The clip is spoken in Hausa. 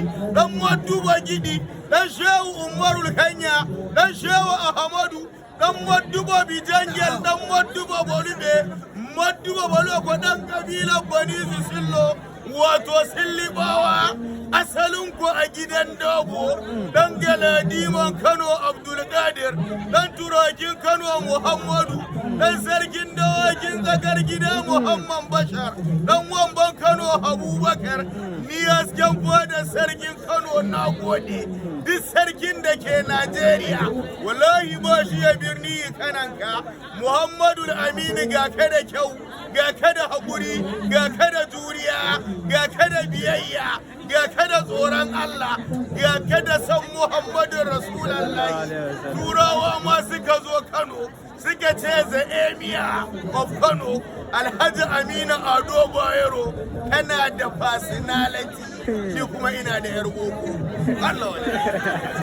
Bagidi, dan Moddu Bagidi, dan Shehu Umarul Kanya, dan Shehu Ahmadu, dan Moddu Bijangel, dan Moddu Bolube, Moddu Boloko, dan kabilan Bani Sillo, wato Sillibawa, asalin ku a gidan Dogo, dan Galadiman Kano Abdulkadir, dan Turakin Kano Muhammadu, dan sarkin dawakin tsakar gida Muhammad Bashar, dan wamban Kano Abubakar, ni hasken da sarkin Kano na gode. Duk sarkin da ke Najeriya, wallahi ba shi ya birni kananka, Muhammadu Aminu ga ka da kyau, ga ka da haƙuri, ga ka da juriya, ga ka da biyayya, ga ka da tsoron Allah, ga ka da san Muhammadu Rasulallah. Turawa ma suka zo Kano, suka ce the emir of Kano, Alhaji Aminu Ado Bayero, kana da personality, ni kuma ina da yar boko. Allah